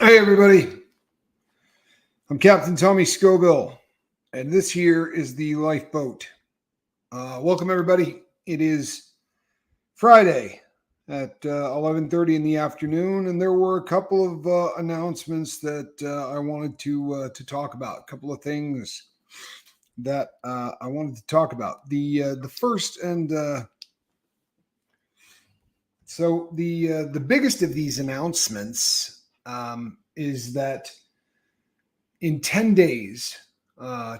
Hey, everybody. I'm Captain Tommy Scoville, and this here is the lifeboat. Welcome, everybody. It is Friday at 11:30 in the afternoon, and there were a couple of announcements that I wanted to talk about. A couple of things that I wanted to talk about. The first and so the biggest of these announcements is that in 10 days,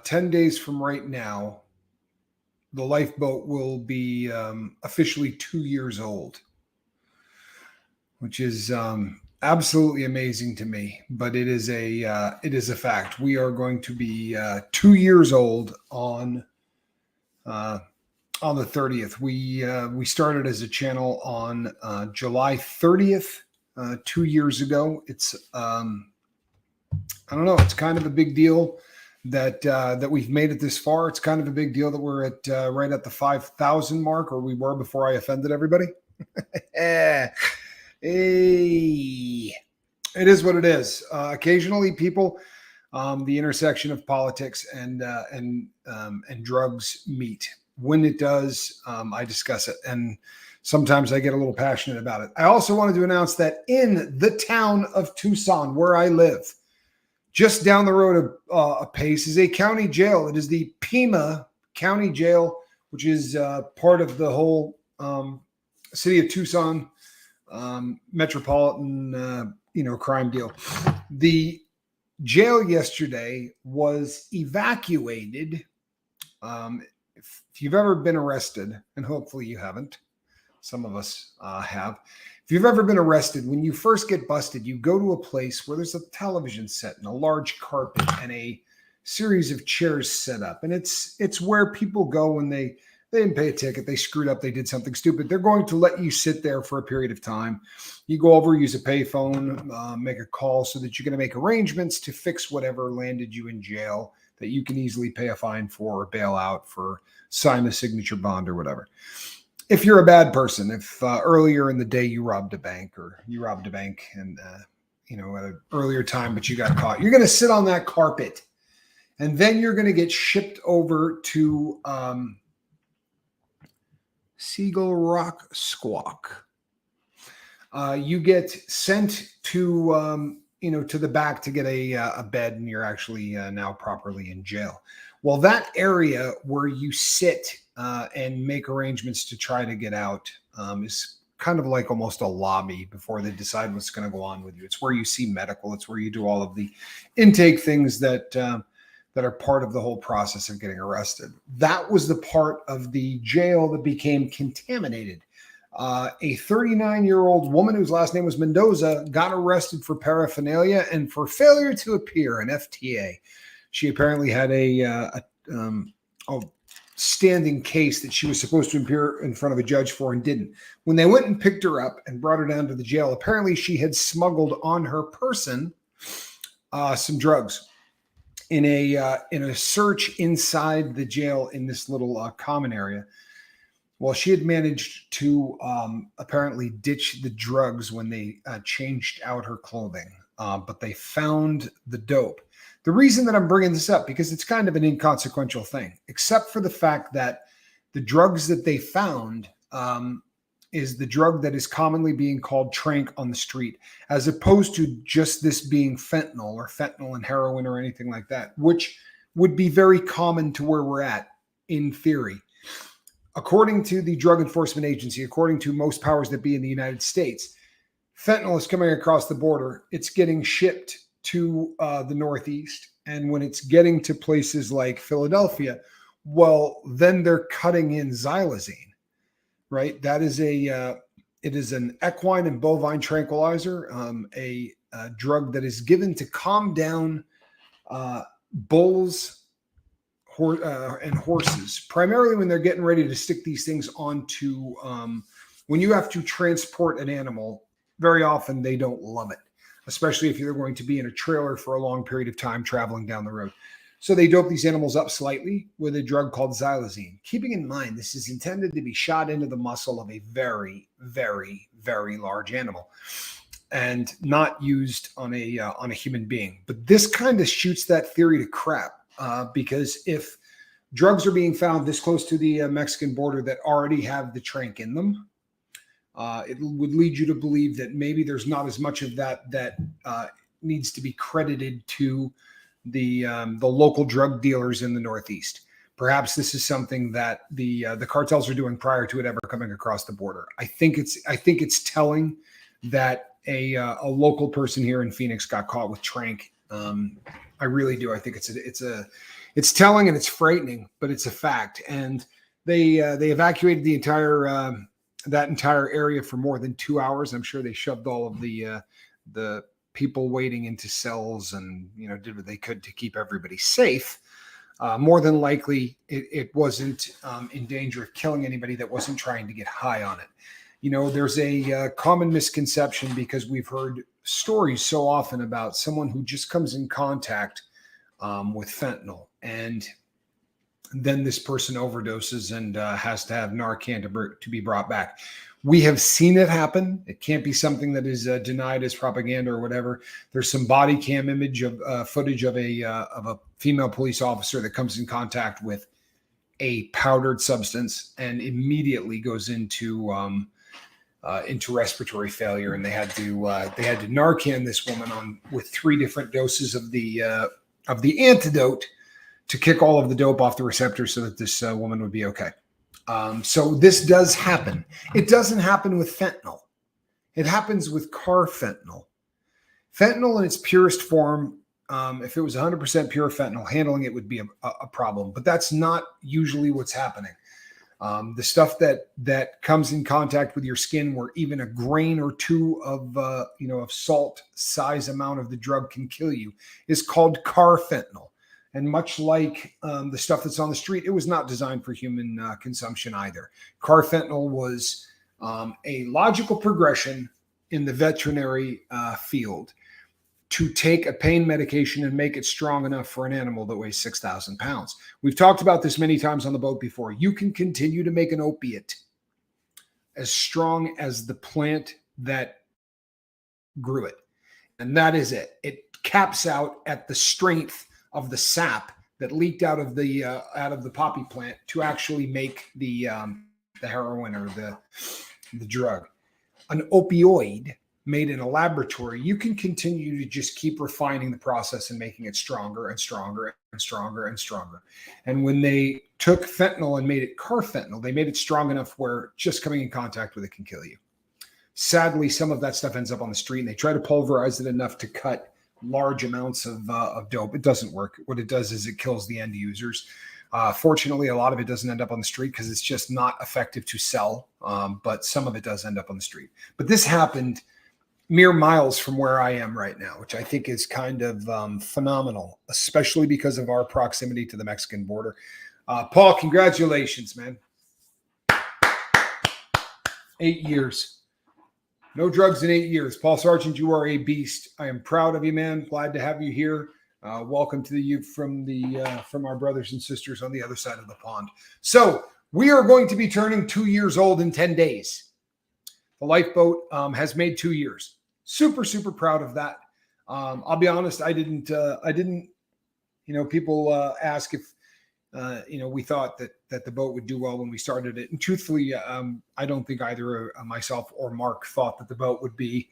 10 days from right now, the lifeboat will be officially 2 years old, which is absolutely amazing to me. But it is a fact. We are going to be 2 years old on the 30th. We started as a channel on July 30th, 2 years ago. It's I don't know. It's kind of a big deal that we've made it this far. It's kind of a big deal that we're at right at the 5,000 mark, or we were before I offended everybody. Hey, it is what it is. Occasionally, people, the intersection of politics and drugs meet. When it does, I discuss it, and sometimes I get a little passionate about it. I also wanted to announce that in the town of Tucson, where I live, just down the road a pace, is a county jail. It is the Pima County Jail, which is part of the whole city of Tucson metropolitan, crime deal. The jail yesterday was evacuated. If you've ever been arrested, and hopefully you haven't, some of us have. If you've ever been arrested, when you first get busted, you go to a place where there's a television set and a large carpet and a series of chairs set up. And it's where people go when they didn't pay a ticket, they screwed up, they did something stupid. They're going to let you sit there for a period of time. You go over, use a payphone, make a call so that you're going to make arrangements to fix whatever landed you in jail that you can easily pay a fine for, or bail out for, sign a signature bond or whatever. If you're a bad person, if earlier in the day you robbed a bank and, at an earlier time, but you got caught, you're going to sit on that carpet, and then you're going to get shipped over to Seagull Rock Squawk. You get sent to, to the back to get a bed, and you're actually now properly in jail. Well, that area where you sit and make arrangements to try to get out is kind of like almost a lobby before they decide what's going to go on with you. It's where you see medical. It's where you do all of the intake things that are part of the whole process of getting arrested. That was the part of the jail that became contaminated. A 39-year-old woman whose last name was Mendoza got arrested for paraphernalia and for failure to appear, an FTA. She apparently had a standing case that she was supposed to appear in front of a judge for and didn't. When they went and picked her up and brought her down to the jail, apparently she had smuggled on her person some drugs. In a search inside the jail in this little common area, well, she had managed to apparently ditch the drugs when they changed out her clothing, but they found the dope. The reason that I'm bringing this up, because it's kind of an inconsequential thing, except for the fact that the drugs that they found is the drug that is commonly being called tranq on the street, as opposed to just this being fentanyl or fentanyl and heroin or anything like that, which would be very common to where we're at in theory. According to the Drug Enforcement Agency, according to most powers that be in the United States, fentanyl is coming across the border. It's getting shipped to the Northeast. And when it's getting to places like Philadelphia, well, then they're cutting in xylazine, right? That is it is an equine and bovine tranquilizer, a drug that is given to calm down bulls and horses, primarily when they're getting ready to stick these things onto, when you have to transport an animal, very often they don't love it, especially if you're going to be in a trailer for a long period of time traveling down the road. So they dope these animals up slightly with a drug called xylazine. Keeping in mind, this is intended to be shot into the muscle of a very, very, very large animal. and not used on a human being. But this kind of shoots that theory to crap, because if drugs are being found this close to the Mexican border that already have the tranq in them, it would lead you to believe that maybe there's not as much of that needs to be credited to the local drug dealers in the Northeast. Perhaps this is something that the cartels are doing prior to it ever coming across the border. I think it's telling that a local person here in Phoenix got caught with tranq. I really do. I think it's telling and it's frightening, but it's a fact. And they evacuated the entire area for more than 2 hours. I'm sure they shoved all of the people waiting into cells and did what they could to keep everybody safe. More than likely, it wasn't in danger of killing anybody that wasn't trying to get high on it. There's a common misconception, because we've heard stories so often about someone who just comes in contact with fentanyl, and then this person overdoses and has to have Narcan to be brought back. We have seen it happen. It can't be something that is denied as propaganda or whatever. There's some body cam footage of a female police officer that comes in contact with a powdered substance and immediately goes into respiratory failure, and they had to Narcan this woman with 3 different doses of the antidote to kick all of the dope off the receptors so that this woman would be okay. So this does happen. It doesn't happen with fentanyl. It happens with carfentanil. Fentanyl in its purest form, if it was 100% pure fentanyl, handling it would be a problem. But that's not usually what's happening. The stuff that comes in contact with your skin, where even a grain or two of salt size amount of the drug can kill you, is called carfentanil. And much like the stuff that's on the street, it was not designed for human consumption either. Carfentanil was a logical progression in the veterinary field to take a pain medication and make it strong enough for an animal that weighs 6,000 pounds. We've talked about this many times on the boat before. You can continue to make an opiate as strong as the plant that grew it. And that is it. It caps out at the strength of the sap that leaked out of the poppy plant to actually make the heroin or the drug. An opioid made in a laboratory, you can continue to just keep refining the process and making it stronger and stronger and stronger and stronger. And when they took fentanyl and made it carfentanil, they made it strong enough where just coming in contact with it can kill you. Sadly, some of that stuff ends up on the street, and they try to pulverize it enough to cut large amounts of dope. It doesn't work. What it does is it kills the end users. Fortunately, a lot of it doesn't end up on the street because it's just not effective to sell. But some of it does end up on the street. But this happened mere miles from where I am right now, which I think is kind of phenomenal, especially because of our proximity to the Mexican border. Paul, congratulations, man. 8 years. No drugs in 8 years. Paul Sargent, you are a beast. I am proud of you, man. Glad to have you here. Welcome to the youth from our brothers and sisters on the other side of the pond. So we are going to be turning 2 years old in 10 days. The lifeboat has made 2 years. Super, super proud of that. I'll be honest. I didn't, people ask if, we thought that the boat would do well when we started it. And truthfully, I don't think either myself or Mark thought that the boat would be,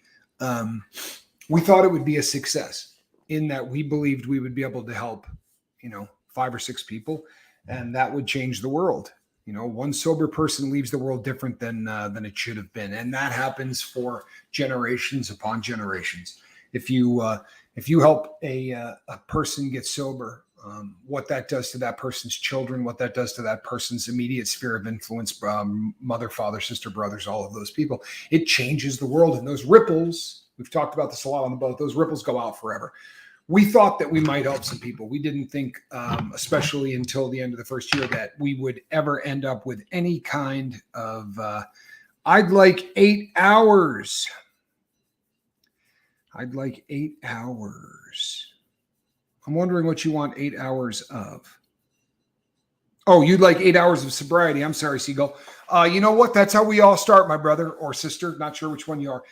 we thought it would be a success, in that we believed we would be able to help, 5 or 6 people, and that would change the world. One sober person leaves the world different than it should have been. And that happens for generations upon generations. If you help a person get sober, what that does to that person's children, what that does to that person's immediate sphere of influence, mother, father, sister, brothers, all of those people, it changes the world. And those ripples, we've talked about this a lot on the boat, those ripples go out forever. We thought that we might help some people. We didn't think, especially until the end of the first year, that we would ever end up with any kind of, I'd like 8 hours. I'd like 8 hours. I'm wondering what you want 8 hours of. Oh, you'd like 8 hours of sobriety. I'm sorry, Seagull. You know what? That's how we all start, my brother or sister. Not sure which one you are.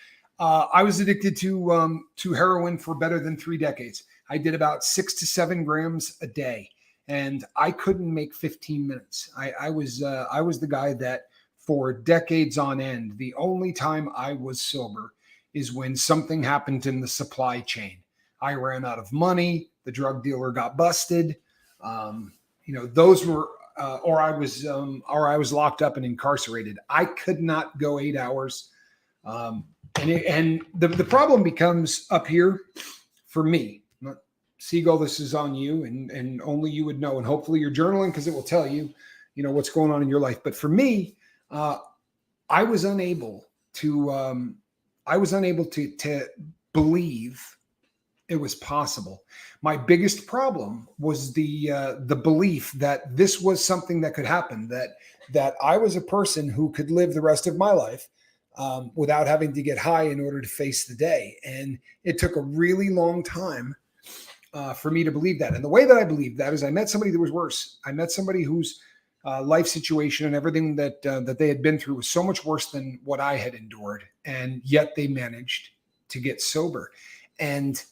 I was addicted to heroin for better than 3 decades. I did about 6 to 7 grams a day, and I couldn't make 15 minutes. I was the guy that for decades on end, the only time I was sober is when something happened in the supply chain. I ran out of money. The drug dealer got busted. Those were, or I was locked up and incarcerated. I could not go 8 hours. And the problem becomes up here for me. Seagull, this is on you, and only you would know. And hopefully you're journaling because it will tell you, what's going on in your life. But for me, I was unable to believe it was possible. My biggest problem was the belief that this was something that could happen, that I was a person who could live the rest of my life without having to get high in order to face the day. And it took a really long time for me to believe that. And the way that I believed that is I met somebody that was worse. I met somebody whose life situation and everything that they had been through was so much worse than what I had endured. And yet they managed to get sober. And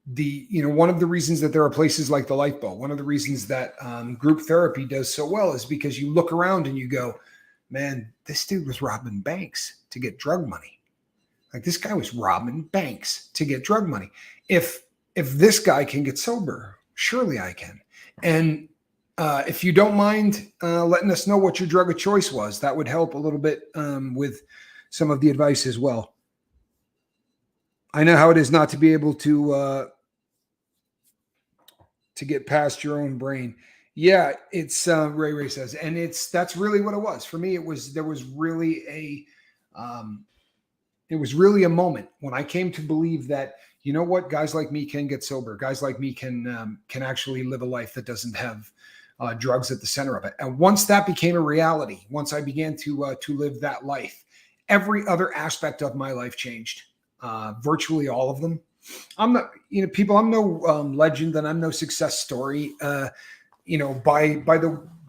one of the reasons that there are places like the Lifeboat, one of the reasons that group therapy does so well is because you look around and you go, man, this dude was robbing banks to get drug money. Like, this guy was robbing banks to get drug money. If this guy can get sober, surely I can. And if you don't mind letting us know what your drug of choice was, that would help a little bit with some of the advice as well. I know how it is not to be able to get past your own brain. Yeah, it's Ray says, and that's really what it was for me. There was really a moment when I came to believe that, you know what, guys like me can get sober. Guys like me can actually live a life that doesn't have drugs at the center of it. And once that became a reality, once I began to live that life, every other aspect of my life changed. Virtually all of them. I'm not, people, I'm no legend and I'm no success story. By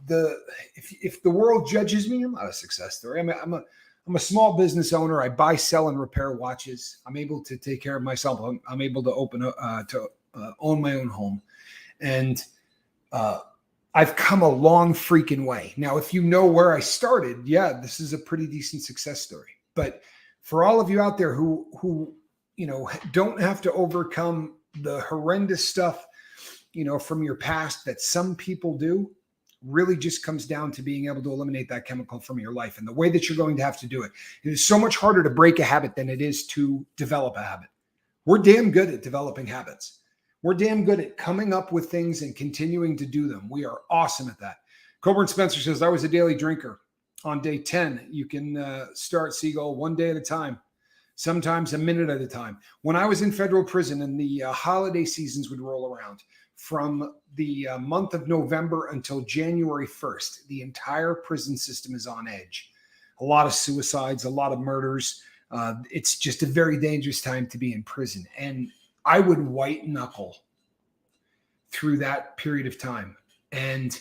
if the world judges me, I'm not a success story. I'm a small business owner. I buy, sell, and repair watches. I'm able to take care of myself. I'm able to own my own home, and I've come a long freaking way. Now, if you know where I started, yeah, this is a pretty decent success story. But for all of you out there who don't have to overcome the horrendous stuff, from your past that some people do, really just comes down to being able to eliminate that chemical from your life. And the way that you're going to have to do it is so much harder to break a habit than it is to develop a habit. We're damn good at developing habits. We're damn good at coming up with things and continuing to do them. We are awesome at that. Coburn Spencer says, I was a daily drinker. On day 10, you can start, Seagull, one day at a time, sometimes a minute at a time. When I was in federal prison and the holiday seasons would roll around, from the month of November until January 1st, the entire prison system is on edge. A lot of suicides, a lot of murders. It's just a very dangerous time to be in prison. And I would white knuckle through that period of time. And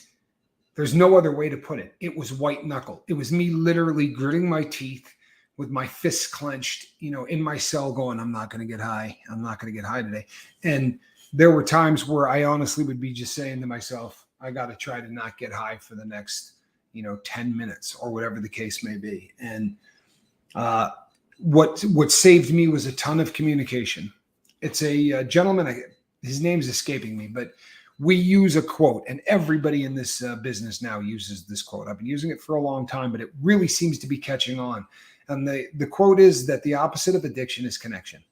there's no other way to put it. It was white knuckle. It was me literally gritting my teeth with my fists clenched, in my cell going, I'm not going to get high. I'm not going to get high today. And there were times where I honestly would be just saying to myself, I got to try to not get high for the next, 10 minutes or whatever the case may be. And what saved me was a ton of communication. It's a gentleman, his name's escaping me, but we use a quote, and everybody in this business now uses this quote. I've been using it for a long time, but it really seems to be catching on. And the quote is that the opposite of addiction is connection.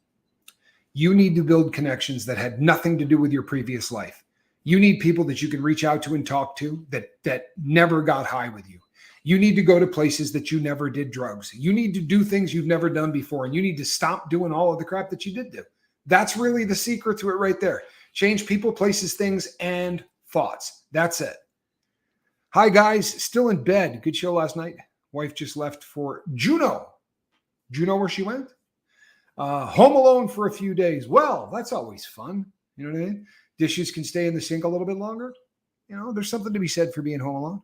You need to build connections that had nothing to do with your previous life. You need people that you can reach out to and talk to that never got high with you. You need to go to places that you never did drugs. You need to do things you've never done before, and you need to stop doing all of the crap that you did do. That's really the secret to it right there. Change people, places, things, and thoughts. That's it. Hi, guys. Still in bed. Good show last night. Wife just left for Juneau. Do you know where she went? Home alone for a few days. Well, that's always fun. You know what I mean? Dishes can stay in the sink a little bit longer. There's something to be said for being home alone.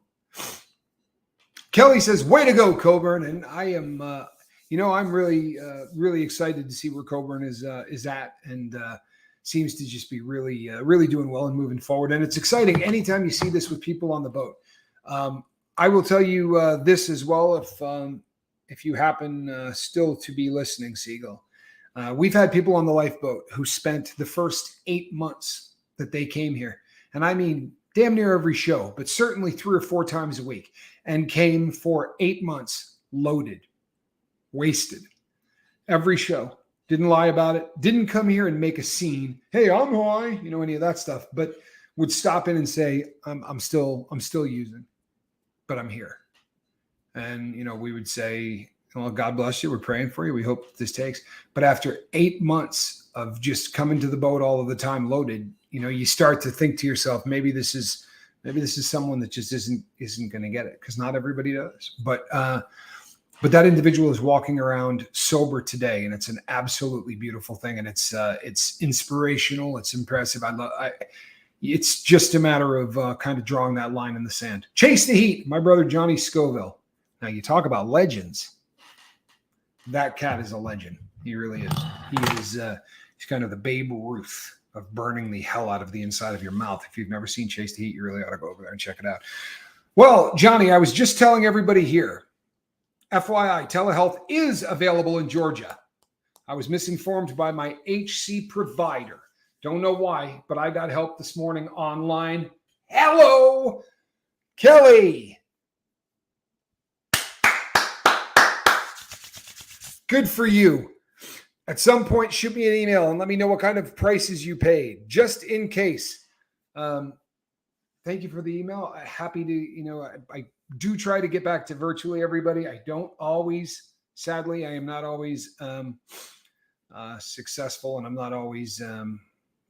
Kelly says, way to go, Coburn. And I am, I'm really excited to see where Coburn is at, and seems to just be really doing well and moving forward. And it's exciting anytime you see this with people on the boat. I will tell you this as well, if you happen still to be listening, Siegel. We've had people on the lifeboat who spent the first 8 months that they came here, and I mean damn near every show, but certainly 3 or 4 times a week, and came for 8 months loaded, wasted. Every show. Didn't lie about it. Didn't come here and make a scene. Hey, I'm high, any of that stuff, but would stop in and say, I'm still using, but I'm here. And, we would say, well, God bless you. We're praying for you. We hope this takes. But after 8 months of just coming to the boat all of the time loaded, you start to think to yourself, maybe this is someone that just isn't going to get it, because not everybody does. But that individual is walking around sober today, and it's an absolutely beautiful thing. And it's inspirational. It's impressive. It's just a matter of kind of drawing that line in the sand. Chase the Heat, my brother Johnny Scoville. Now, you talk about legends. That cat is a legend. He really is. He's kind of the Babe Ruth of burning the hell out of the inside of your mouth. If you've never seen Chase the Heat, you really ought to go over there and check it out. Well, Johnny, I was just telling everybody here, FYI, telehealth is available in Georgia. I was misinformed by my HC provider. Don't know why, but I got help this morning online. Hello, Kelly. Good for you. At some point, shoot me an email and let me know what kind of prices you paid, just in case. Thank you for the email. Happy to, I do try to get back to virtually everybody. I don't always, sadly, I am not always successful, and I'm not always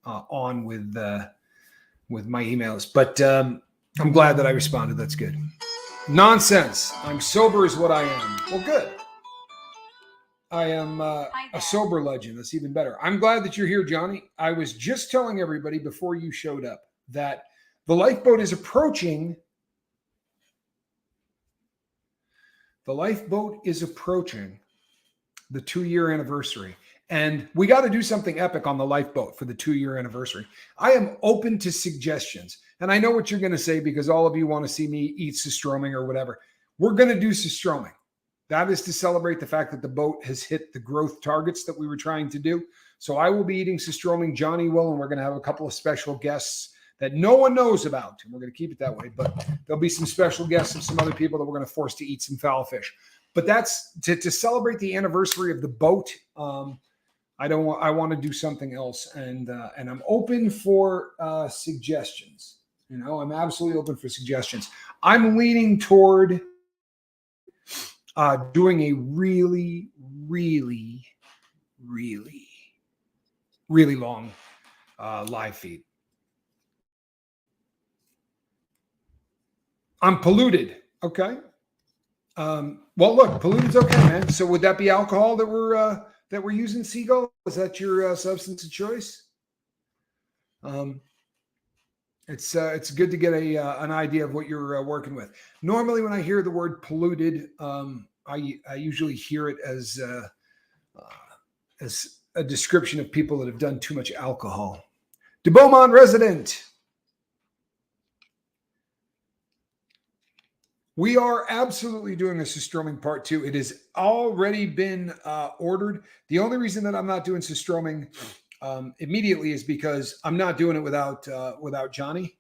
on with my emails. But I'm glad that I responded. That's good. Nonsense. I'm sober is what I am. Well, good. I am a sober legend. That's even better. I'm glad that you're here, Johnny. I was just telling everybody before you showed up that the lifeboat is approaching. The lifeboat is approaching the 2-year anniversary. And we got to do something epic on the lifeboat for the 2-year anniversary. I am open to suggestions. And I know what you're going to say, because all of you want to see me eat sustroming or whatever. We're going to do sustroming. That is to celebrate the fact that the boat has hit the growth targets that we were trying to do. So I will be eating sustroming, Johnny will, and we're going to have a couple of special guests that no one knows about. And we're going to keep it that way. But there'll be some special guests and some other people that we're going to force to eat some foul fish. But that's to celebrate the anniversary of the boat. I want to do something else. And I'm open for suggestions. I'm absolutely open for suggestions. I'm leaning toward doing a really long live feed. I'm polluted. Okay. Well, look, polluted's okay, man. So would that be alcohol that we're using, Seagull? Is that your substance of choice? It's good to get an idea of what you're working with. Normally, when I hear the word polluted, I usually hear it as a description of people that have done too much alcohol. De Beaumont resident. We are absolutely doing a sustroming part 2. It has already been ordered. The only reason that I'm not doing sustroming immediately is because I'm not doing it without Johnny.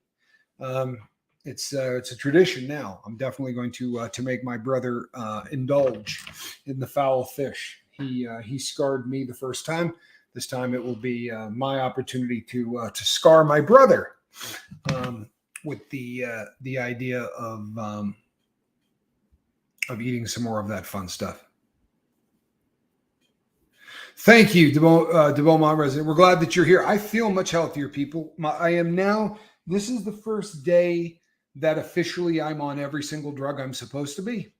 It's a tradition now. I'm definitely going to make my brother indulge in the foul fish. He scarred me the first time. This time it will be my opportunity to scar my brother with the idea of eating some more of that fun stuff. Thank you, De Beaumont resident. We're glad that you're here. I feel much healthier, people. I am now. This is the first day that officially I'm on every single drug I'm supposed to be.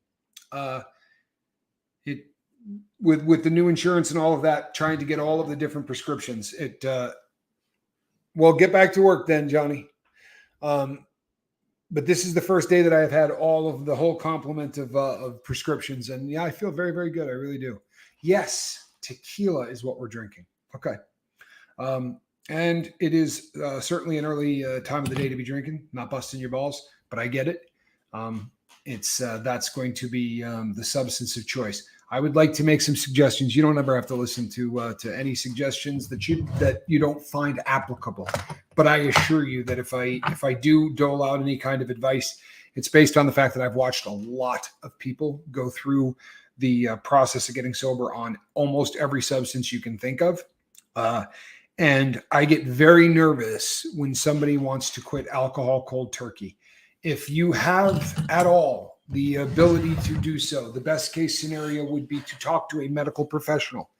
With the new insurance and all of that, trying to get all of the different prescriptions. Well, get back to work then, Johnny. But this is the first day that I have had all of the whole complement of prescriptions, and yeah, I feel very, very good. I really do. Yes, tequila is what we're drinking. Okay. And it is certainly an early time of the day to be drinking, not busting your balls, but I get it. Um, it's That's going to be the substance of choice. I would like to make some suggestions. You don't ever have to listen to any suggestions that you don't find applicable. But I assure you that if I do dole out any kind of advice, it's based on the fact that I've watched a lot of people go through the process of getting sober on almost every substance you can think of. Uh, and I get very nervous when somebody wants to quit alcohol cold turkey. If you have at all the ability to do so, the best case scenario would be to talk to a medical professional,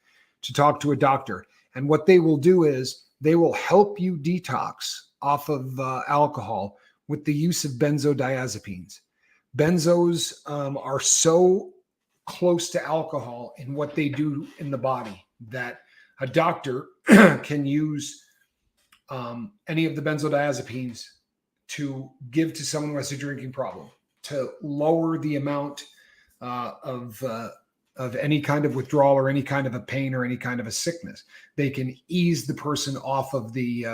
to talk to a doctor. And what they will do is they will help you detox off of alcohol with the use of benzodiazepines. Benzos are so close to alcohol in what they do in the body that a doctor can use any of the benzodiazepines to give to someone who has a drinking problem to lower the amount of any kind of withdrawal or any kind of a pain or any kind of a sickness. They can ease the person off of the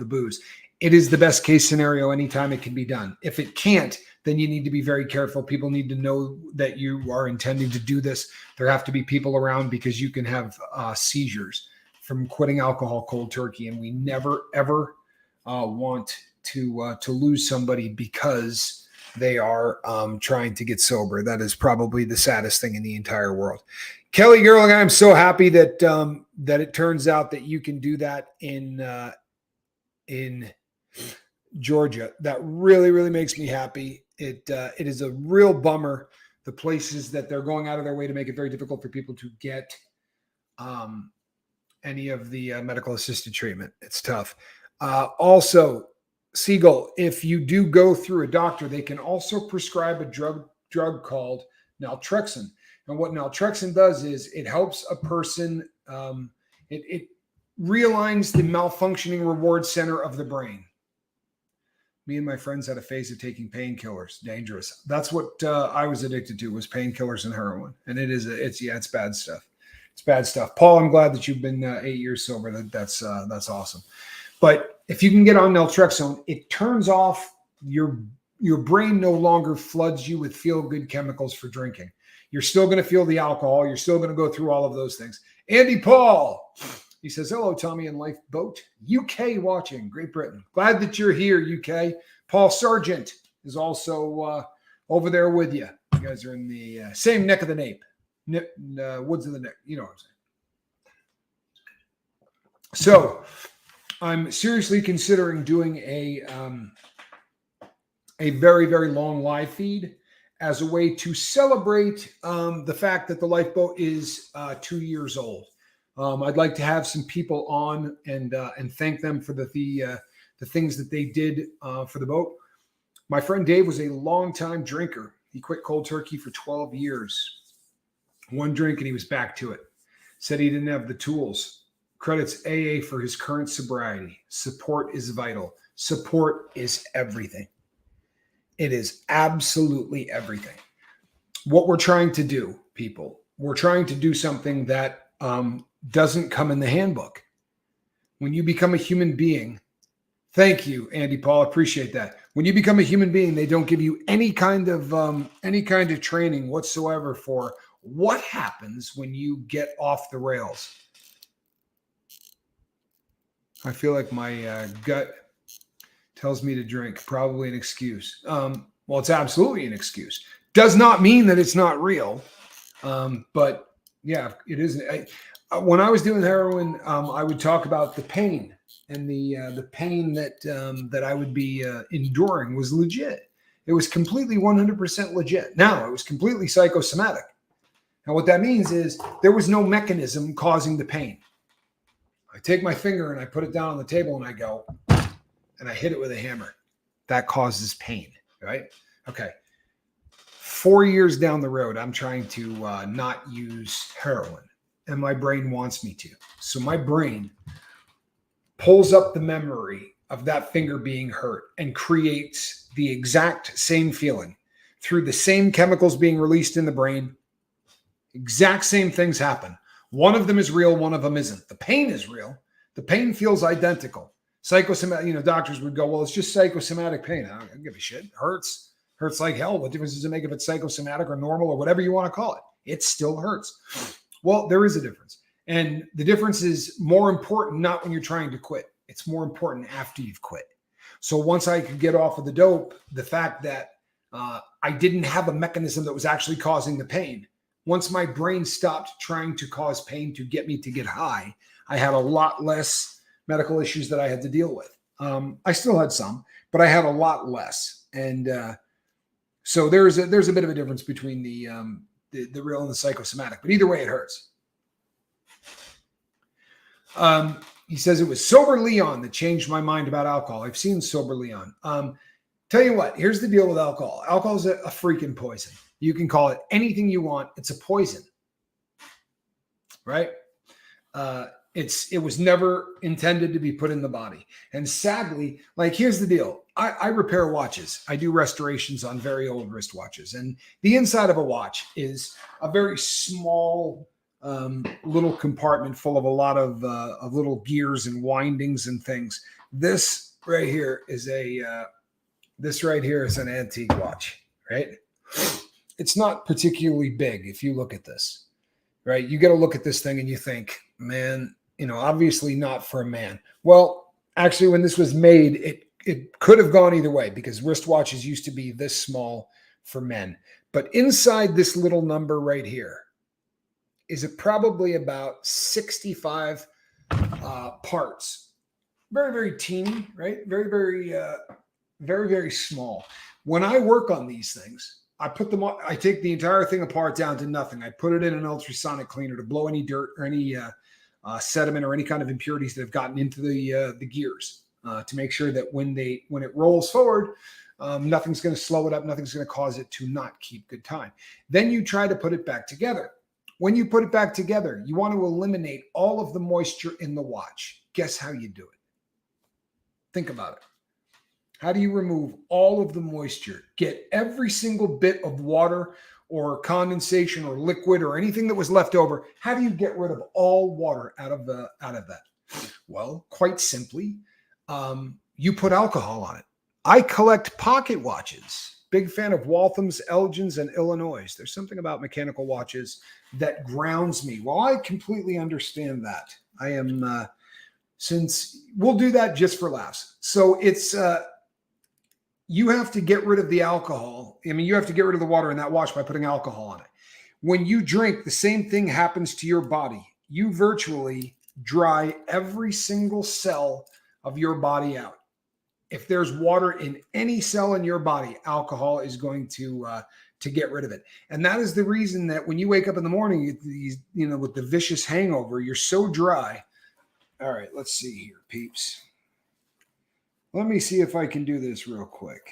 booze. It is the best case scenario anytime it can be done. If it can't, then you need to be very careful. People need to know that you are intending to do this. There have to be people around because you can have seizures from quitting alcohol cold turkey. And we never, ever want to lose somebody because they are trying to get sober. That is probably the saddest thing in the entire world. Kelly Gerling, I'm so happy that that it turns out that you can do that in Georgia. That really, really makes me happy. It is a real bummer, the places that they're going out of their way to make it very difficult for people to get any of the medical assisted treatment. It's tough. Also, Siegel, if you do go through a doctor, they can also prescribe a drug called naltrexone. And what naltrexone does is it helps a person, it realigns the malfunctioning reward center of the brain. Me and my friends had a phase of taking painkillers. Dangerous. That's what I was addicted to, was painkillers and heroin. And it's bad stuff. It's bad stuff. Paul, I'm glad that you've been 8 years sober. That's awesome. But if you can get on naltrexone, it turns off your brain. No longer floods you with feel-good chemicals for drinking. You're still going to feel the alcohol. You're still going to go through all of those things. Andy Paul, he says, hello, Tommy and Lifeboat. UK watching, Great Britain. Glad that you're here, UK. Paul Sargent is also over there with you. You guys are in the same neck of the nape. Woods of the neck. You know what I'm saying. So I'm seriously considering doing a very, very long live feed as a way to celebrate the fact that the Lifeboat is 2 years old. I'd like to have some people on and thank them for the things that they did for the boat. My friend Dave was a longtime drinker. He quit cold turkey for 12 years. One drink and he was back to it. Said he didn't have the tools. Credits AA for his current sobriety. Support is vital. Support is everything. It is absolutely everything. What we're trying to do, people, we're trying to do something that doesn't come in the handbook. When you become a human being, thank you, Andy Paul, appreciate that. When you become a human being, they don't give you any kind of training whatsoever for what happens when you get off the rails. I feel like my gut tells me to drink. Probably an excuse. Well, it's absolutely an excuse. Does not mean that it's not real. But yeah, it isn't. When I was doing heroin, I would talk about the pain, and the pain that I would be enduring was legit. It was completely 100% legit. Now, it was completely psychosomatic. And what that means is there was no mechanism causing the pain. I take my finger and I put it down on the table and I go, and I hit it with a hammer. That causes pain, right? Okay. 4 years down the road, I'm trying to not use heroin, and my brain wants me to. So my brain pulls up the memory of that finger being hurt and creates the exact same feeling through the same chemicals being released in the brain. Exact same things happen. One of them is real, one of them isn't. The pain is real. The pain feels identical. Psychosomatic, doctors would go, well, it's just psychosomatic pain. I don't give a shit. It hurts. Hurts like hell. What difference does it make if it's psychosomatic or normal or whatever you want to call it? It still hurts. Well, there is a difference. And the difference is more important not when you're trying to quit. It's more important after you've quit. So once I could get off of the dope, the fact that I didn't have a mechanism that was actually causing the pain. Once my brain stopped trying to cause pain to get me to get high, I had a lot less medical issues that I had to deal with. I still had some, but I had a lot less. And so there's a bit of a difference between the real and the psychosomatic, but either way, it hurts. He says it was Sober Leon that changed my mind about alcohol. I've seen Sober Leon. Tell you what, here's the deal with alcohol. Alcohol is a freaking poison. You can call it anything you want. It's a poison, right? It was never intended to be put in the body. And sadly, like, here's the deal. I repair watches. I do restorations on very old wristwatches. And the inside of a watch is a very small little compartment full of a lot of little gears and windings and things. This right here is an antique watch, right? It's not particularly big if you look at this, right? You got to look at this thing and you think, man, obviously not for a man. Well, actually, when this was made, it could have gone either way because wristwatches used to be this small for men. But inside this little number right here is probably about 65 parts. Very, very teeny, right? Very, very, very, very small. When I work on these things, I put them on, I take the entire thing apart down to nothing. I put it in an ultrasonic cleaner to blow any dirt or any sediment or any kind of impurities that have gotten into the gears to make sure that when it rolls forward, nothing's going to slow it up. Nothing's going to cause it to not keep good time. Then you try to put it back together. When you put it back together, you want to eliminate all of the moisture in the watch. Guess how you do it? Think about it. How do you remove all of the moisture? Get every single bit of water or condensation or liquid or anything that was left over. How do you get rid of all water out of that? Well, quite simply, you put alcohol on it. I collect pocket watches. Big fan of Walthams, Elgins, and Illinois. There's something about mechanical watches that grounds me. Well, I completely understand that. I am, since we'll do that just for laughs. So it's, you have to get rid of the alcohol. I mean, you have to get rid of the water in that watch by putting alcohol on it. When you drink, the same thing happens to your body. You virtually dry every single cell of your body out. If there's water in any cell in your body, alcohol is going to get rid of it. And that is the reason that when you wake up in the morning, with the vicious hangover, you're so dry. All right, let's see here, peeps. Let me see if I can do this real quick.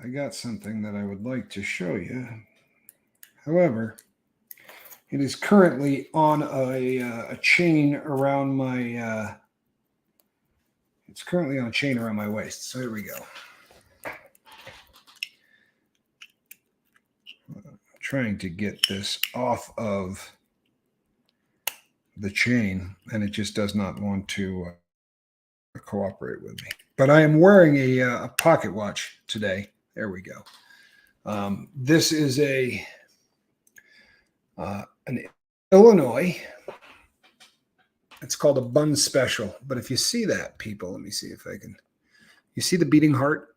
I got something that I would like to show you. However, it is currently on a chain around my it's currently on a chain around my waist. So here we go. I'm trying to get this off of the chain, and it just does not want to cooperate with me. But I am wearing a pocket watch today. There we go. This is an Illinois. It's called a Bun Special. But if you see that, people, let me see if I can. You see the beating heart?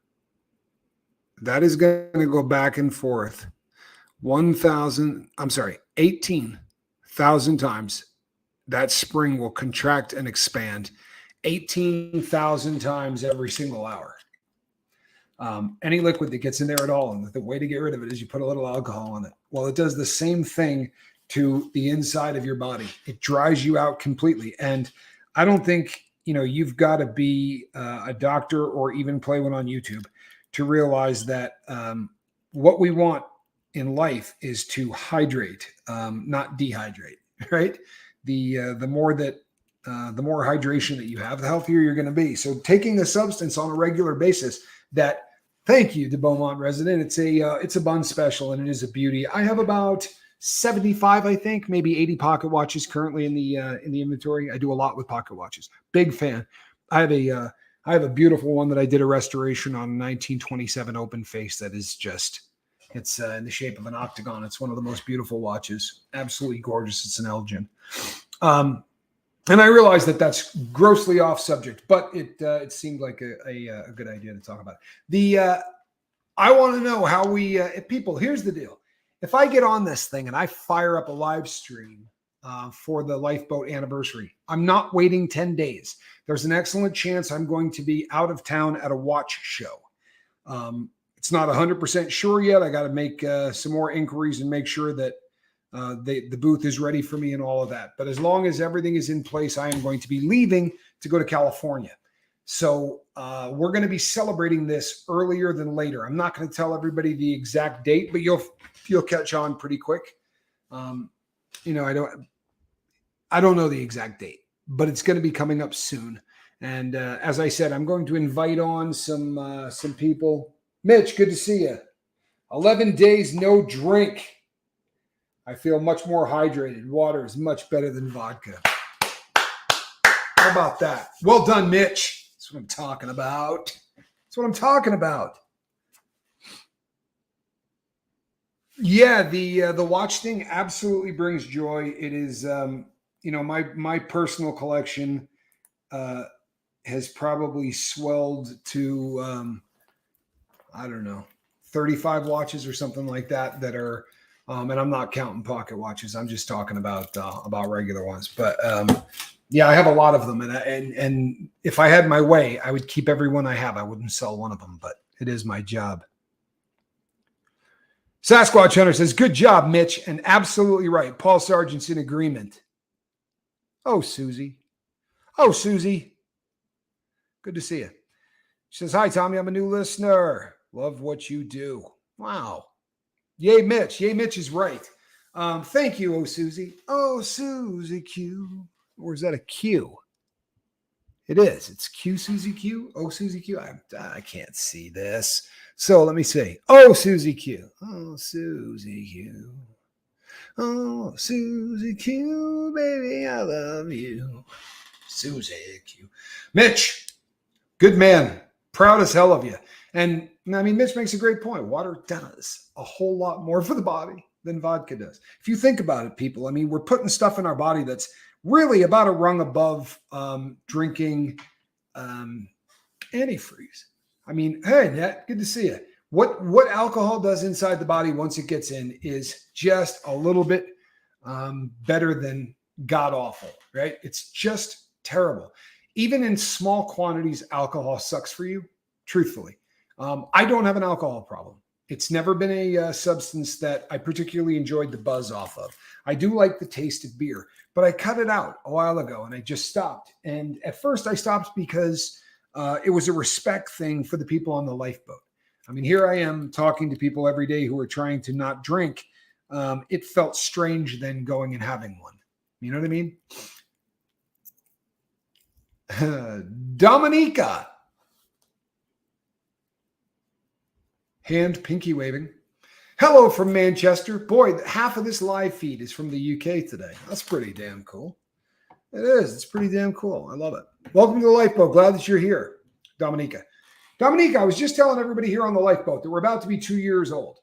That is going to go back and forth 18,000 times. That spring will contract and expand 18,000 times every single hour. Any liquid that gets in there at all, and the way to get rid of it is you put a little alcohol on it. Well, it does the same thing to the inside of your body. It dries you out completely. And I don't think, you've got to be a doctor or even play one on YouTube to realize that what we want in life is to hydrate, not dehydrate, right? The more hydration that you have, the healthier you're going to be. So taking a substance on a regular basis that Thank you, the Beaumont resident. It's a bun special, and it is a beauty. I have about 75, I think, maybe 80 pocket watches currently in the inventory. I do a lot with pocket watches. Big fan. I have a beautiful one that I did a restoration on, 1927 open face. That is just, it's in the shape of an octagon. It's one of the most beautiful watches. Absolutely gorgeous. It's an Elgin. And I realize that that's grossly off subject, but it seemed like a good idea to talk about. I want to know how we people. Here's the deal: if I get on this thing and I fire up a live stream for the lifeboat anniversary, I'm not waiting 10 days. There's an excellent chance I'm going to be out of town at a watch show. It's not 100% sure yet. I got to make some more inquiries and make sure that the booth is ready for me and all of that. But as long as everything is in place, I am going to be leaving to go to California. So we're going to be celebrating this earlier than later. I'm not going to tell everybody the exact date, but you'll catch on pretty quick. I don't know the exact date, but it's going to be coming up soon. And as I said, I'm going to invite on some people. Mitch, good to see you. 11 days no drink. I feel much more hydrated. Water is much better than vodka. How about that? Well done, Mitch. That's what I'm talking about. That's what I'm talking about. Yeah, the watch thing absolutely brings joy. It is, my personal collection has probably swelled to, 35 watches or something like that are. And I'm not counting pocket watches. I'm just talking about regular ones. But yeah, I have a lot of them, and if I had my way, I would keep every one I have. I wouldn't sell one of them, but it is my job. Sasquatch Hunter says, "Good job, Mitch," and absolutely right. Paul Sargent's in agreement. Oh, Susie. Good to see you. She says, "Hi, Tommy. I'm a new listener. Love what you do." Wow. Yay, Mitch. Yay, Mitch is right. Thank you, oh, Susie. Oh, Susie Q. Or is that a Q? It is. It's Q, Susie Q. Oh, Susie Q. I can't see this. So let me see. Oh, Susie Q. Oh, Susie Q. Oh, Susie Q. Baby, I love you. Susie Q. Mitch, good man. Proud as hell of you. And I mean, Mitch makes a great point. Water does a whole lot more for the body than vodka does. If you think about it, people, I mean, we're putting stuff in our body that's really about a rung above drinking antifreeze. I mean, hey, Nat, good to see you. What alcohol does inside the body once it gets in is just a little bit better than god awful, right? It's just terrible. Even in small quantities, alcohol sucks for you, truthfully. I don't have an alcohol problem. It's never been a substance that I particularly enjoyed the buzz off of. I do like the taste of beer, but I cut it out a while ago and I just stopped. And at first I stopped because it was a respect thing for the people on the lifeboat. I mean, here I am talking to people every day who are trying to not drink. It felt strange then going and having one. You know what I mean? Dominica. Hand pinky waving. Hello from Manchester. Boy, half of this live feed is from the UK today. That's pretty damn cool. It is. It's pretty damn cool. I love it. Welcome to the lifeboat. Glad that you're here, Dominica. Dominica, I was just telling everybody here on the lifeboat that we're about to be 2 years old.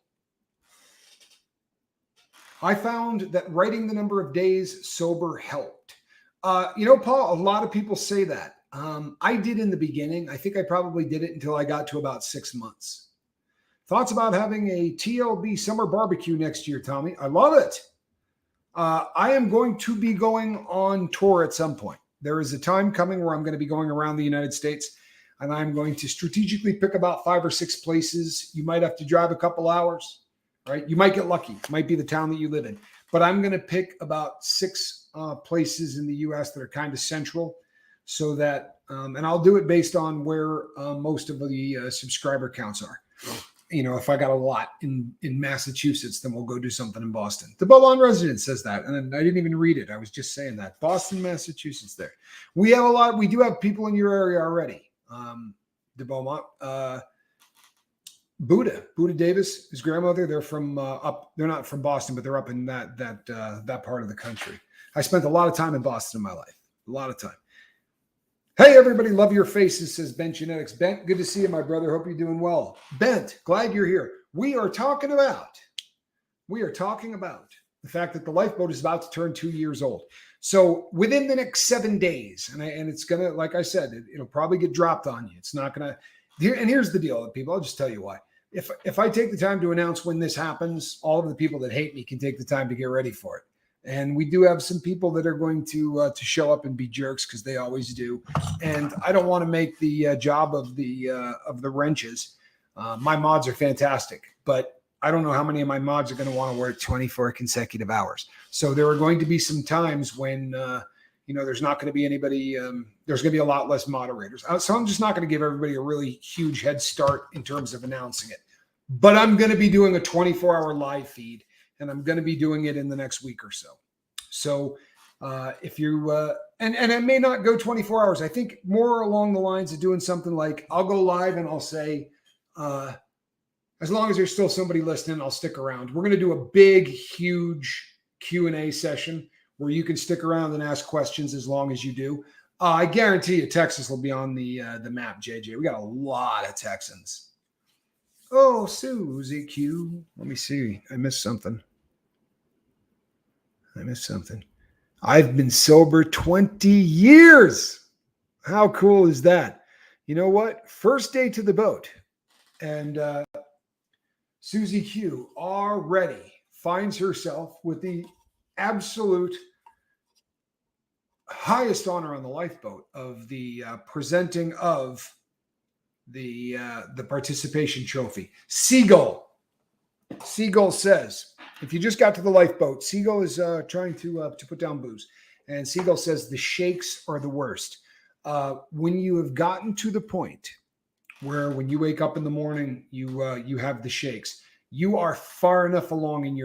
I found that writing the number of days sober helped. Paul, a lot of people say that. I did in the beginning. I think I probably did it until I got to about 6 months. Thoughts about having a TLB summer barbecue next year, Tommy? I love it. I am going to be going on tour at some point. There is a time coming where I'm going to be going around the United States, and I'm going to strategically pick about 5 or 6 places. You might have to drive a couple hours, right? You might get lucky. It might be the town that you live in. But I'm going to pick about 6 places in the U.S. that are kind of central so that, and I'll do it based on where most of the subscriber counts are. If I got a lot in Massachusetts, then we'll go do something in Boston. The Beaumont resident says that, and I didn't even read it. I was just saying that. Boston, Massachusetts there. We have a lot. We do have people in your area already, the Beaumont. Buddha Davis, his grandmother, they're from up. They're not from Boston, but they're up in that part of the country. I spent a lot of time in Boston in my life. A lot of time. Hey, everybody, love your faces, says Bent Genetics. Bent, good to see you, my brother. Hope you're doing well. Bent, glad you're here. We are talking about the fact that the lifeboat is about to turn 2 years old. So within the next 7 days, and it's going to, like I said, it'll probably get dropped on you. It's not going to, and here's the deal, people. I'll just tell you why. If I take the time to announce when this happens, all of the people that hate me can take the time to get ready for it. And we do have some people that are going to show up and be jerks, because they always do. And I don't want to make the job of the wrenches. My mods are fantastic, but I don't know how many of my mods are going to want to work 24 consecutive hours. So there are going to be some times when there's not going to be anybody. There's going to be a lot less moderators. So I'm just not going to give everybody a really huge head start in terms of announcing it. But I'm going to be doing a 24-hour live feed. And I'm going to be doing it in the next week or so. So if you, and it may not go 24 hours. I think more along the lines of doing something like, I'll go live and I'll say, as long as there's still somebody listening, I'll stick around. We're going to do a big, huge Q&A session where you can stick around and ask questions as long as you do. I guarantee you Texas will be on the map, JJ. We got a lot of Texans. Oh, Susie Q. Let me see. I missed something. I've been sober 20 years. How cool is that? You know what? First day to the boat. And Susie Q already finds herself with the absolute highest honor on the lifeboat of the presenting of the participation trophy. Seagull says, if you just got to the lifeboat, Seagull is trying to put down booze. And Seagull says the shakes are the worst. When you have gotten to the point where when you wake up in the morning, you have the shakes, you are far enough along in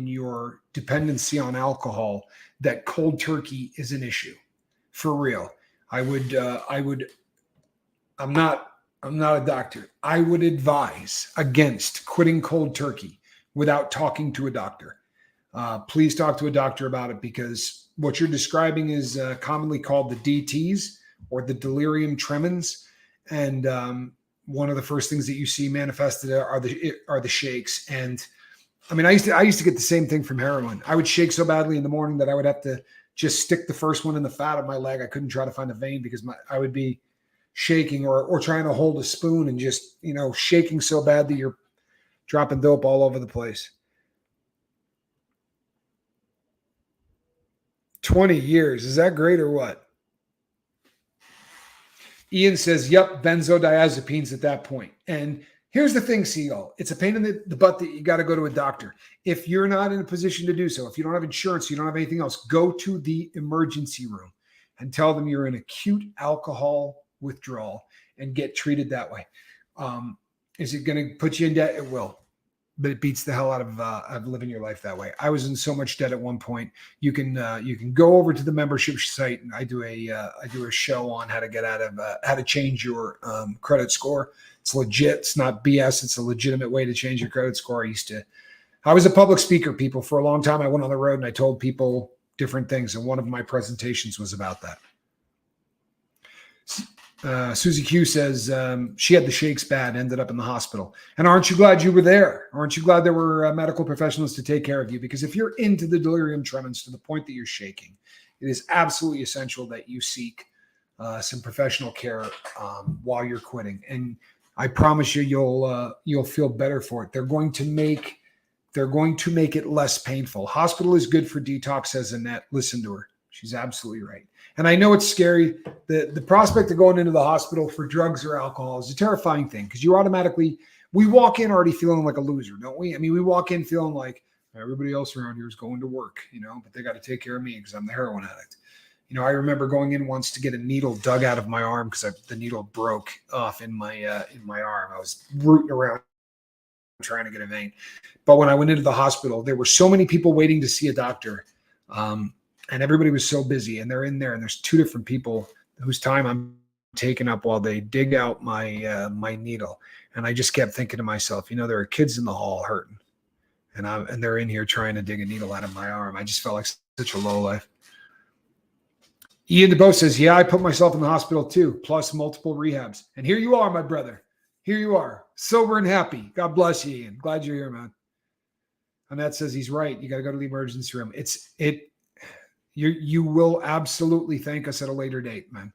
your dependency on alcohol that cold turkey is an issue. For real. I'm not a doctor. I would advise against quitting cold turkey without talking to a doctor. Please talk to a doctor about it, because what you're describing is commonly called the DTs, or the delirium tremens. And one of the first things that you see manifested are the shakes. And I mean, I used to get the same thing from heroin. I would shake so badly in the morning that I would have to just stick the first one in the fat of my leg. I couldn't try to find a vein because I would be shaking or trying to hold a spoon and just, shaking so bad that you're dropping dope all over the place. 20 years. Is that great or what? Ian says, yep, benzodiazepines at that point. And here's the thing, Seagull. It's a pain in the butt that you got to go to a doctor. If you're not in a position to do so, if you don't have insurance, you don't have anything else, go to the emergency room and tell them you're in acute alcohol withdrawal and get treated that way. Is it going to put you in debt? It will, but it beats the hell out of living your life that way. I was in so much debt at one point. You can go over to the membership site, and I do a show on how to get out of how to change your credit score. It's legit. It's not BS. It's a legitimate way to change your credit score. I was a public speaker, people. For a long time, I went on the road and I told people different things, and one of my presentations was about that. Susie Q says she had the shakes bad, ended up in the hospital. And aren't you glad you were there? Aren't you glad there were medical professionals to take care of you? Because if you're into the delirium tremens to the point that you're shaking, it is absolutely essential that you seek some professional care while you're quitting. And I promise you, you'll feel better for it. They're going to make it less painful. Hospital is good for detox, says Annette. Listen to her. She's absolutely right. And I know it's scary. The prospect of going into the hospital for drugs or alcohol is a terrifying thing, because we walk in already feeling like a loser, don't we? I mean, we walk in feeling like everybody else around here is going to work, but they got to take care of me because I'm the heroin addict. I remember going in once to get a needle dug out of my arm because the needle broke off in my arm. I was rooting around trying to get a vein. But when I went into the hospital, there were so many people waiting to see a doctor. And everybody was so busy, and they're in there, and there's two different people whose time I'm taken up while they dig out my my needle. And I just kept thinking to myself, there are kids in the hall hurting, and they're in here trying to dig a needle out of my arm. I just felt like such a low life. Ian DeBow says, yeah, I put myself in the hospital too, plus multiple rehabs. And here you are, my brother. Here you are, sober and happy. God bless you, Ian. Glad you're here, man. Annette says he's right. You got to go to the emergency room. You will absolutely thank us at a later date, man.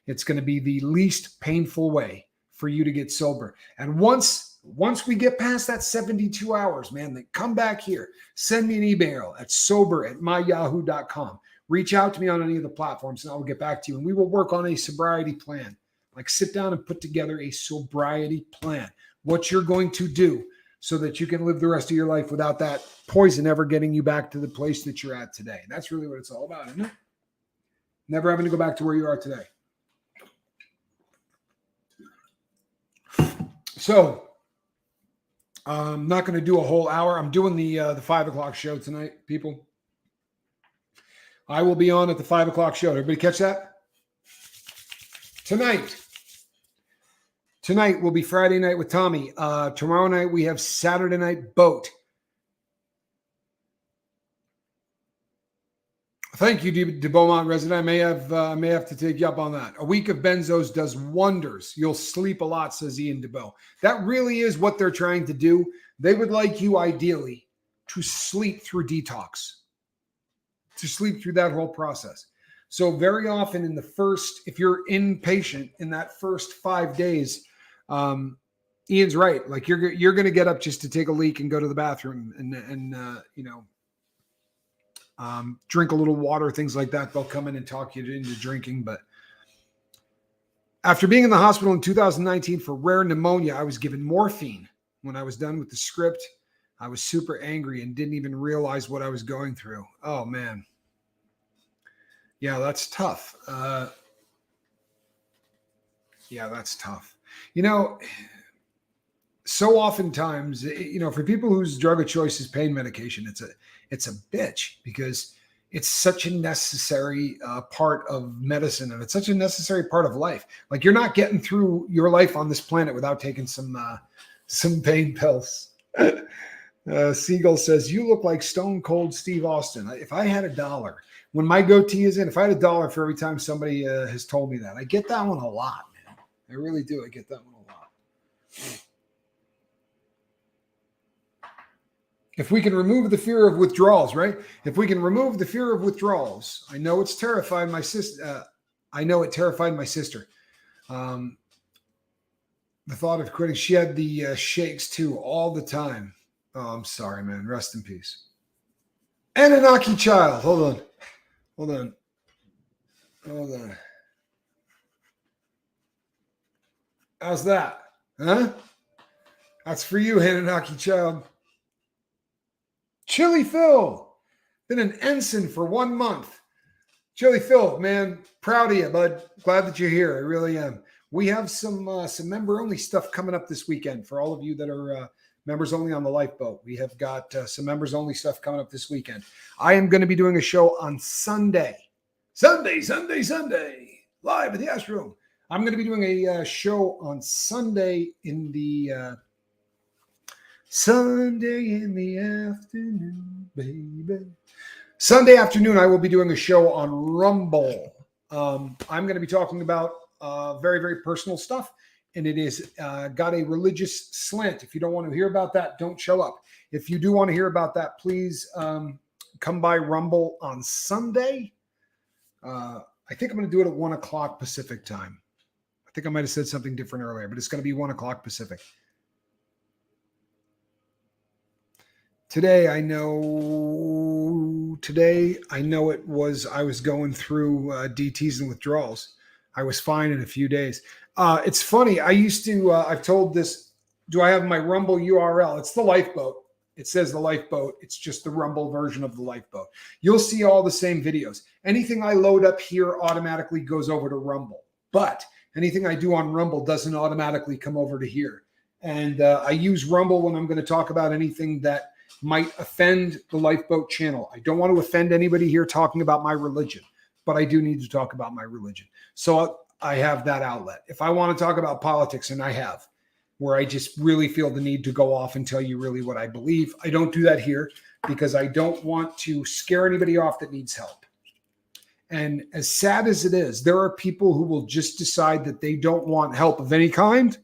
It's going to be the least painful way for you to get sober. And once we get past that 72 hours, man, then come back here. Send me an email at sober@myyahoo.com. Reach out to me on any of the platforms and I will get back to you. And we will work on a sobriety plan. Like sit down and put together a sobriety plan. What you're going to do so that you can live the rest of your life without that poison ever getting you back to the place that you're at today. That's really what it's all about, isn't it? Never having to go back to where you are today. So I'm not going to do a whole hour. I'm doing the 5 o'clock show tonight, people. I will be on at the 5 o'clock show. Everybody catch that? Tonight will be Friday night with Tommy. Tomorrow night we have Saturday night boat. Thank you, De Beaumont resident. I may have to take you up on that. A week of benzos does wonders. You'll sleep a lot, says Ian DeBow. That really is what they're trying to do. They would like you ideally to sleep through detox, to sleep through that whole process. So very often in the first, if you're inpatient in that first 5 days, Ian's right. Like you're going to get up just to take a leak and go to the bathroom and drink a little water, things like that. They'll come in and talk you into drinking. But after being in the hospital in 2019 for rare pneumonia, I was given morphine. When I was done with the script, I was super angry and didn't even realize what I was going through. Oh, man. Yeah, that's tough. That's tough. So oftentimes, for people whose drug of choice is pain medication, it's a bitch because it's such a necessary part of medicine and it's such a necessary part of life. Like you're not getting through your life on this planet without taking some pain pills. Siegel says, you look like Stone Cold Steve Austin. If I had $1, when my goatee is in, if I had $1 for every time somebody has told me that, I get that one a lot, man. I really do. I get that one a lot. If we can remove the fear of withdrawals, right? If we can remove the fear of withdrawals, I know it's terrified my sister. I know it terrified my sister. The thought of quitting, she had the shakes too all the time. Oh, I'm sorry, man. Rest in peace. Anunnaki child. Hold on. How's that? Huh? That's for you, Anunnaki child. Chili Phil. Been an ensign for 1 month. Chili Phil, man, proud of you, bud. Glad that you're here. I really am. We have some member-only stuff coming up this weekend for all of you that are members only on the Lifeboat. We have got some members-only stuff coming up this weekend. I am going to be doing a show on Sunday, live at the Ash Room. I'm going to be doing a show on Sunday in the afternoon, baby. Sunday afternoon, I will be doing a show on Rumble. I'm going to be talking about very, very personal stuff, and it is got a religious slant. If you don't want to hear about that, don't show up. If you do want to hear about that, please come by Rumble on Sunday. I think I'm going to do it at 1 o'clock Pacific time. I think I might have said something different earlier, but it's going to be 1 o'clock Pacific. Today I know it was, I was going through DTs and withdrawals. I was fine in a few days. It's funny. I used to, I've told this, do I have my Rumble URL? It's the Lifeboat. It says the Lifeboat. It's just the Rumble version of the Lifeboat. You'll see all the same videos. Anything I load up here automatically goes over to Rumble, but anything I do on Rumble doesn't automatically come over to here. And I use Rumble when I'm going to talk about anything that might offend the Lifeboat channel. I don't want to offend anybody here talking about my religion, but I do need to talk about my religion. So I have that outlet. If I want to talk about politics, and I have, where I just really feel the need to go off and tell you really what I believe, I don't do that here because I don't want to scare anybody off that needs help. And as sad as it is, there are people who will just decide that they don't want help of any kind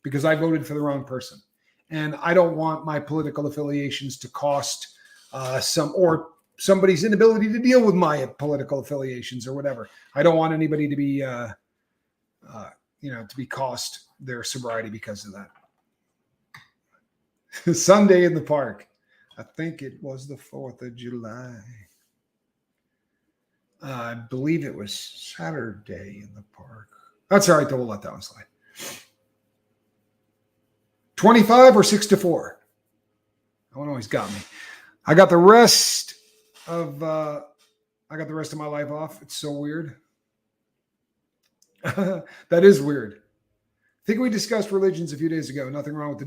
because I voted for the wrong person. And I don't want my political affiliations to cost somebody's inability to deal with my political affiliations or whatever. I don't want anybody to be, to be cost their sobriety because of that. Sunday in the park. I think it was the 4th of July. I believe it was Saturday in the park. That's all right, though. We'll let that one slide. 25 or 6-4. That one always got me. I got the rest of my life off. It's so weird. That is weird. I think we discussed religions a few days ago. Nothing wrong with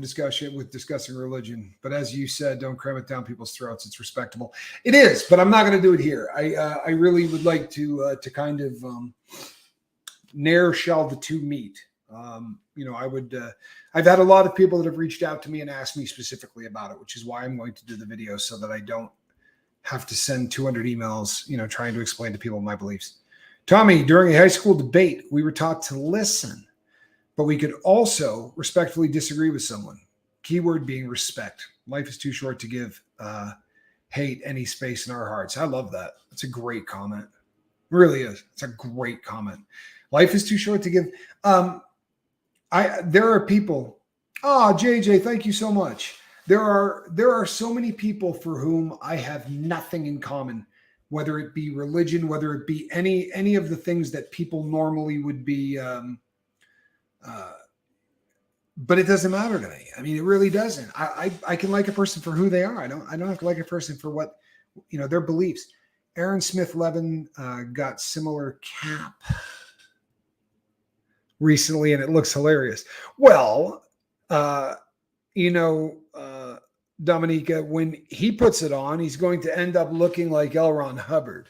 discussing religion. But as you said, don't cram it down people's throats. It's respectable. It is, but I'm not going to do it here. I really would like to kind of ne'er shall the two meet. I've had a lot of people that have reached out to me and asked me specifically about it, which is why I'm going to do the video so that I don't have to send 200 emails, trying to explain to people my beliefs. Tommy, during a high school debate, we were taught to listen, but we could also respectfully disagree with someone. Keyword being respect. Life is too short to give hate any space in our hearts. I love that. That's a great comment. It really is. It's a great comment. Life is too short to give. There are people. JJ, thank you so much. There are so many people for whom I have nothing in common, whether it be religion, whether it be any of the things that people normally would be. But it doesn't matter to me. I mean, it really doesn't. I can like a person for who they are. I don't have to like a person for what, their beliefs. Aaron Smith Levin got similar cap recently, and it looks hilarious. Well, Dominica, when he puts it on, he's going to end up looking like L. Ron Hubbard.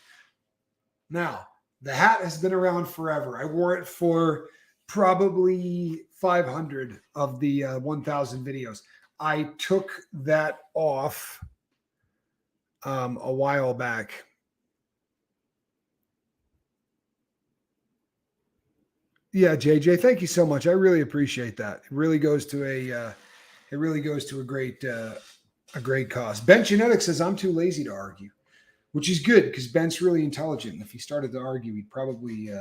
Now, the hat has been around forever. I wore it for probably 500 of the 1,000 videos. I took that off a while back. Yeah, JJ, thank you so much. I really appreciate that. It really goes to a great cause. Ben Genetic says I'm too lazy to argue, which is good because Ben's really intelligent. And if he started to argue, he'd probably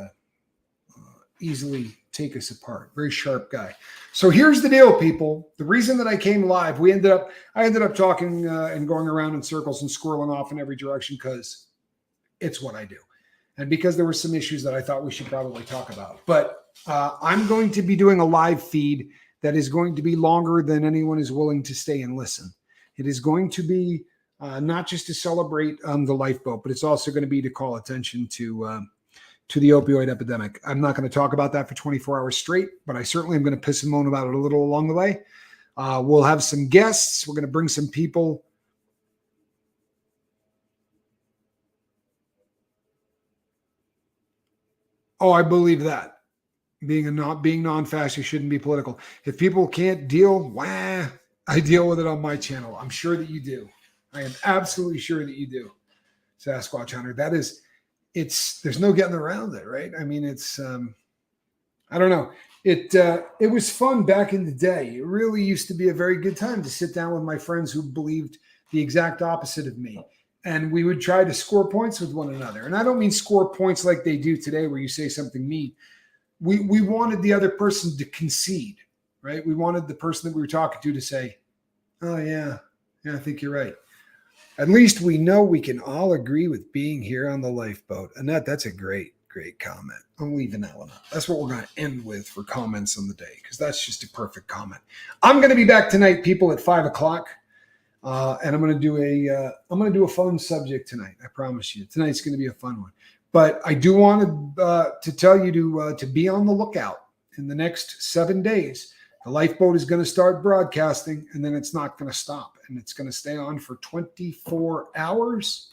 easily take us apart. Very sharp guy. So here's the deal, people. The reason that I came live, I ended up talking and going around in circles and squirreling off in every direction because it's what I do. And because there were some issues that I thought we should probably talk about. But I'm going to be doing a live feed that is going to be longer than anyone is willing to stay and listen. It is going to be not just to celebrate the lifeboat, but it's also going to be to call attention to the opioid epidemic. I'm not going to talk about that for 24 hours straight, but I certainly am going to piss and moan about it a little along the way. We'll have some guests. We're going to bring some people. Oh, I believe that. Being non-fascist shouldn't be political. If people can't deal, I deal with it on my channel. I'm sure that you do. I am absolutely sure that you do, Sasquatch Hunter. There's no getting around it, right? I mean, I don't know. It was fun back in the day. It really used to be a very good time to sit down with my friends who believed the exact opposite of me. And we would try to score points with one another. And I don't mean score points like they do today where you say something mean. We wanted the other person to concede, right? We wanted the person that we were talking to say, oh, yeah, I think you're right. At least we know we can all agree with being here on the lifeboat. And that's a great comment. I'm leaving that one up. That's what we're going to end with for comments on the day, because that's just a perfect comment. I'm going to be back tonight, people, at 5:00. And I'm going to do a fun subject tonight. I promise you. Tonight's going to be a fun one. But I do want to tell you to be on the lookout. In the next 7 days, the lifeboat is going to start broadcasting, and then it's not going to stop. And it's going to stay on for 24 hours.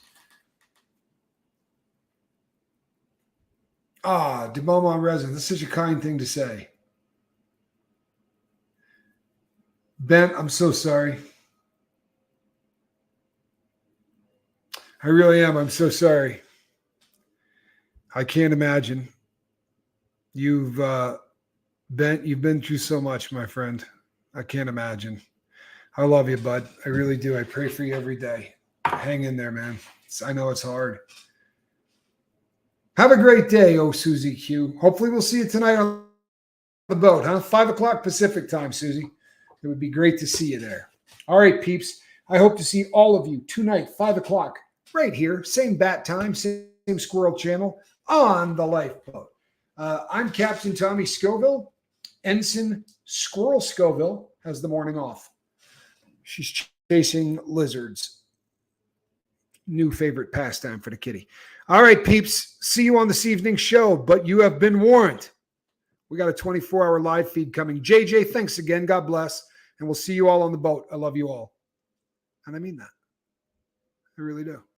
Ah, DeMomo resident. That's such a kind thing to say. Ben, I'm so sorry. I really am. I'm so sorry. I can't imagine. You've you've been through so much, my friend. I can't imagine. I love you, bud. I really do. I pray for you every day. Hang in there, man. I know it's hard. Have a great day, oh Susie Q. Hopefully we'll see you tonight on the boat, huh? 5 o'clock Pacific time, Susie. It would be great to see you there. All right, peeps. I hope to see all of you tonight, 5 o'clock, right here. Same bat time, same squirrel channel on the lifeboat. I'm Captain Tommy Scoville. Ensign Squirrel Scoville has the morning off. She's chasing lizards. New favorite pastime for the kitty. All right, peeps. See you on this evening's show, but you have been warned. We got a 24-hour live feed coming. JJ, thanks again. God bless. And we'll see you all on the boat. I love you all. And I mean that. I really do.